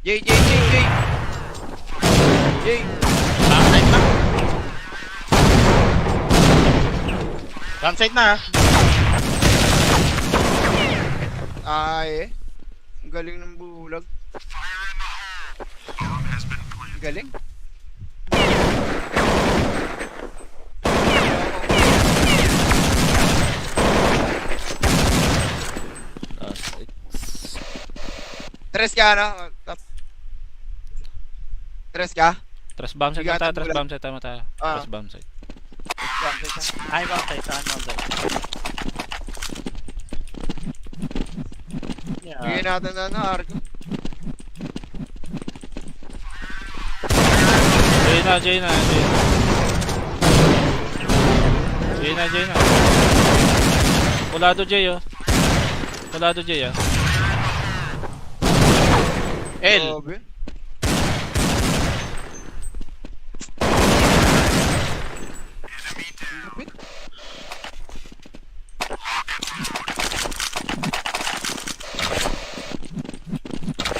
Jay, Jay, Jay, Jay! Jay! Downside na. Downside na ha. Ay, ang galing ng bulag. Ang galing. Last X. Tres ka, ano? Top. Tres ka? Tres bomb set Bigatang tayo, tres bulag. bomb set tayo. Ah. Tres bomb set. Ay, downside. Saan downside? Bigyan Yeah. natin na Argo. Jay na, Jay na, Jay na. Jay na, Jay na. Pulado Jay oh. Pulado Jay ah. L. Grabe. Lupit.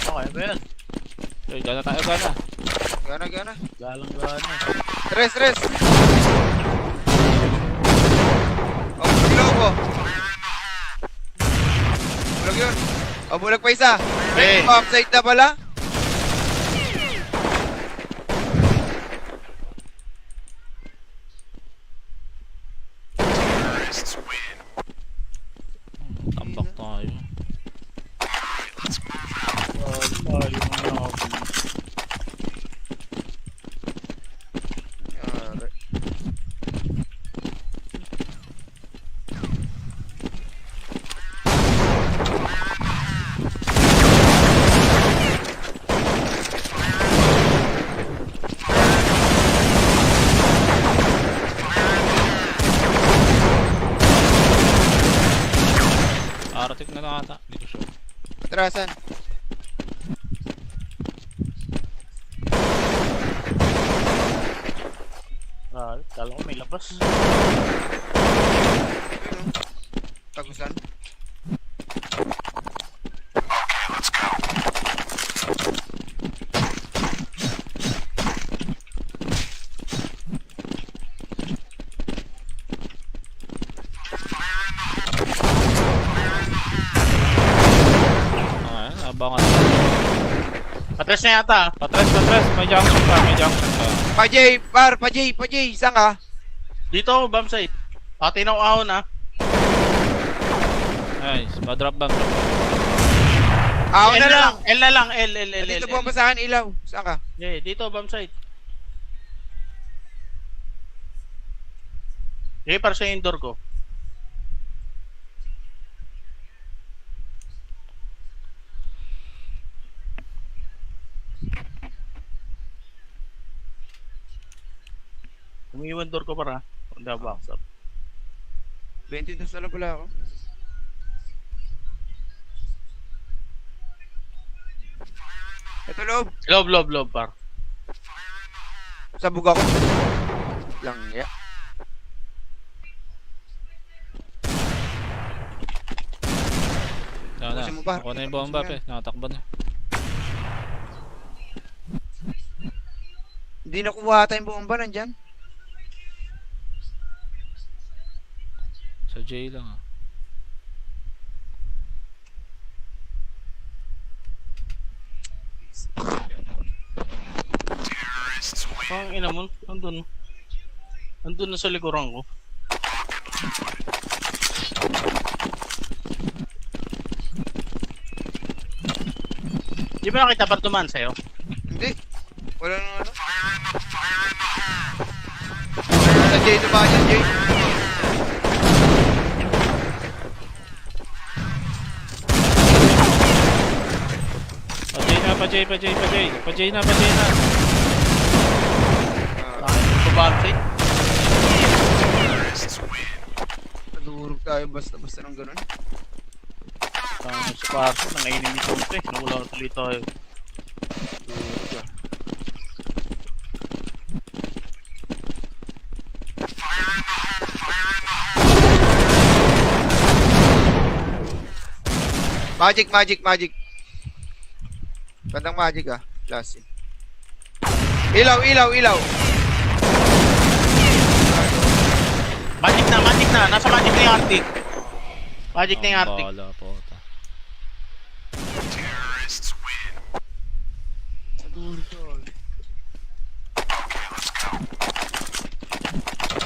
Okay ba yan? Jay, gana tayo, gana. Gana, gana. Galang-gana. Tres, tres. Oh, bulag ko. Bulag yun. Oh, bulag pa isa. Hey. Offside na pala. Tambak tayo. Yari. Aratik na lang ata. Hindi ko sure. Trasan. Kala ko may labas. Yun, oh. Tagusan. Ayan, abangan. Patres na yata. Patres, patres. May junction pa, may junction pa. Pa Jay, par, pa Jay, saan ka? Dito, bomb site. Tinaw ahon ha. Nice, pa-drop bomb. Ako L na na lang. lang. L na lang. L. Dito po ang basahan ilaw. Saan ka? Yeah, dito, bomb site. Okay, para sa indoor ko. Umiwan door ko para. Hindi box up. 22 na lang pala ako. Ito loob. Loob, par. Sabog ako. Lang ya. Yan na. Tapusin mo pa. Ako na yung bomba Tapusin mo pe. Nakatakbo na. Hindi nakuha tayong bomba nandyan. Sa J lang ah. Ang ina mo, andun. Andun na sa likuran ko. Di ba nakita pa tuman sa'yo? Hindi. Wala nang ano. Sa Jay, tumahan yan, Jay. Pa-J na. Babante. Nadurog tayo basta ng ganun. Sa paso, nangainin ni Tonte. Nawala tuloy tayo. Magic. Bandang magic ah. Last in. Ilaw. Magic na. Nasa magic na yung Arctic. Magic na yung Arctic. Bala po.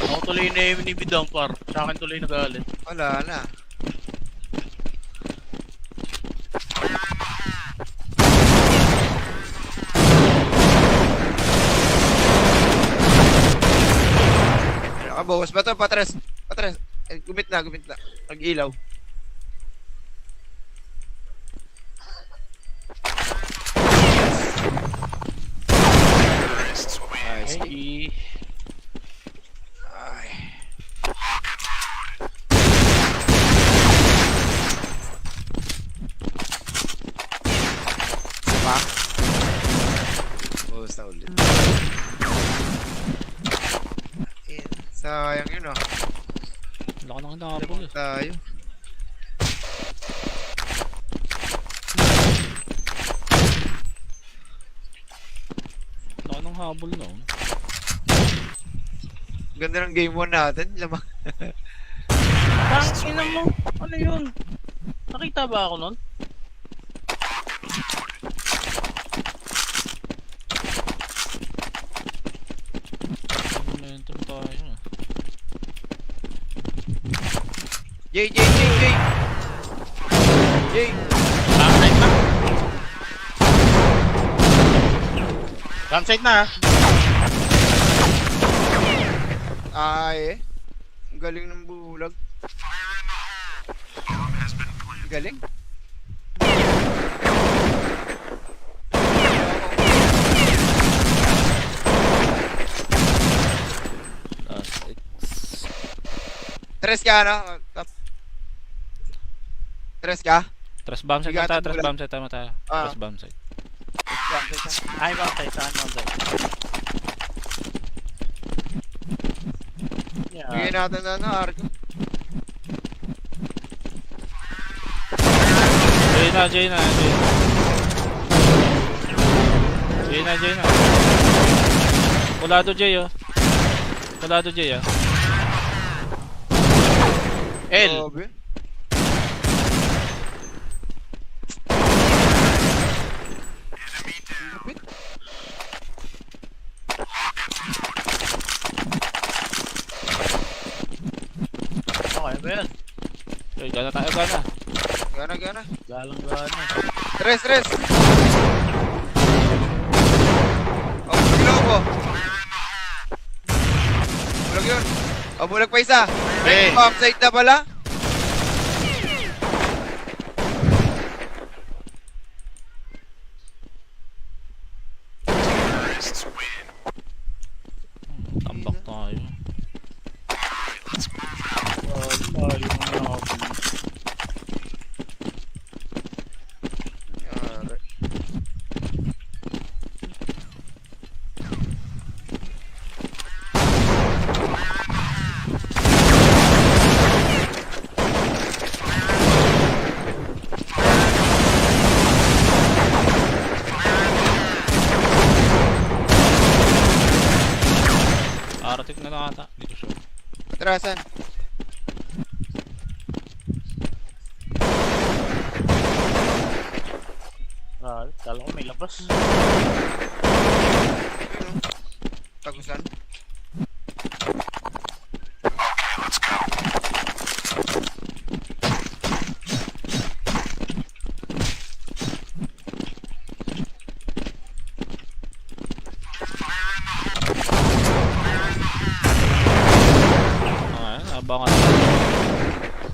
Ako tuloy na yung binibidang par. Sa akin tuloy nagalit. Wala na. Nakabawas ba ito? Patres. Gumit na. Nag-ilaw. Nice. Hey. Ay. Pa? Bawas na ulit. Sayang yun ah. Laki na kinakabol eh. Tayo. Laki ng habol noon. Ganda ng game 1 natin. Lamang. Tangina mo. Ano yun? Nakita ba ako nun? Momentum tayo. Jay. Campsite na. Campsite na. Ay. Ang galing ng bulag. Ang galing. Last X. Tres ka ano? Tres ka? Tres bomb site Bigatan tayo. mo lang. Ah. Tres bomb site. Ay, campsite. Saan campsite? Bigyan Yeah. natin na ano, Arco. Jay na. Kulado Jay oh. L. Grabe. Lupit. Okay ba yan? Okay, gana tayo. Gana. Galang-gana. Tres. Oh, lobo. Bulag yun. Oh, bulag pa isa. Eh. Upside na pala. Tambak tayo. Yari. Aratik na lang ata. Hindi ko sure. Atrasan. Kala ko may labas. Tagusan. Abangan.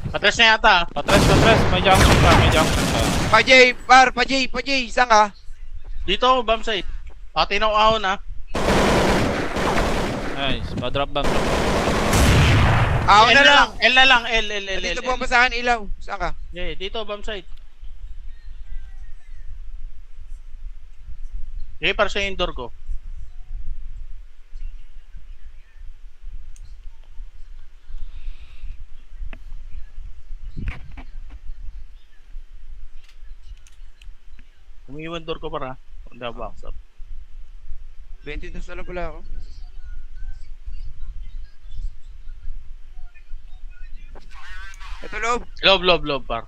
Patres na yata. Patres. May junction pa. Pa Jay, saan ka? Dito ako, bomb site. Tinaw ahon ah. Nice. Pa-drop bomb. Ako L na lang. L na lang. L. Dito bomba sa akin, ilaw. Saan ka? Yeah, dito, bomb site. Okay, para sa indoor ko. Umiiwan door ko para. Hindi box up. 22 na lang pala ako. Ito loob. Loob, par.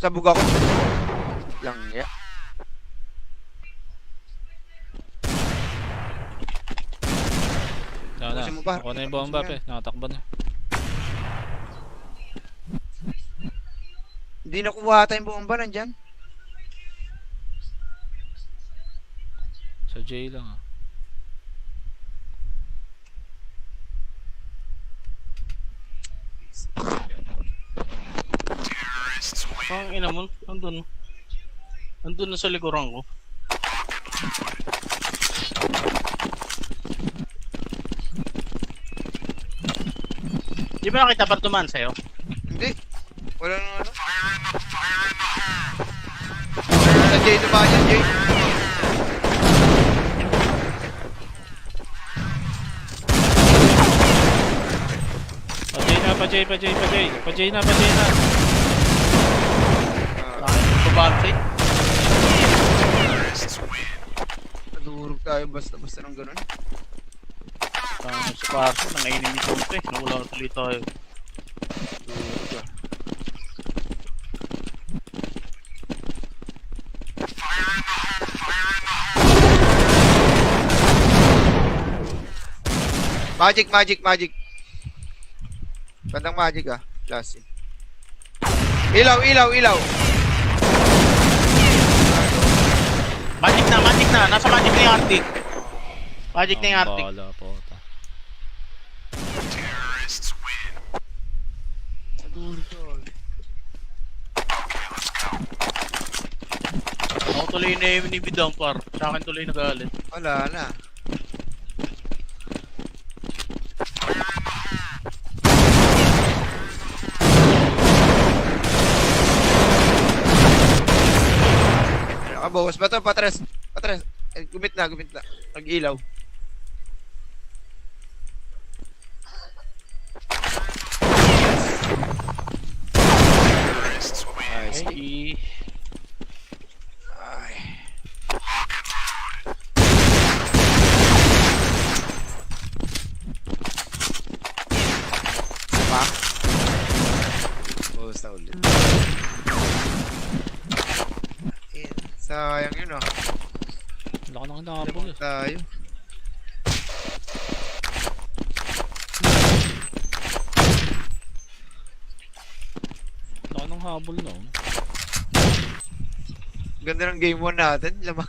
Sabog ako. Lang ya. Pusin mo pa. Ako na yung bomba, pe. Nakatakbo na. Hindi nakuha ata yung bomba nandyan. Sa J lang, ah. Ang ina mo, andun na sa likuran ko. Di ba nakita pa tumaan sa'yo? Hindi. Wala nang ano. Sa Jay, ito ba yan, Jay? Pa-J na. Bomb site. Nadurog tayo basta ng ganun. Sa parto, nangainin ni Tonte. Nawala na tuloy tayo. Magic. Bandang magic ah. Last. Ilaw. Magic na. Nasa magic na yung Arctic. Magic na yung Arctic. Bala po. Ako tuloy na yung nibidang par. Sa akin tuloy nagalit. Wala na. Nakabawas ba to? Patres. Gumit na. Nag-ilaw. Nice. Ay. Ay. Pa? Bawas na ulit. Sayang yun ah. Wala ka nang nakapul, eh. Tayo. Wala ka nang habol, no? Ganda ng game 1 natin. Lamang.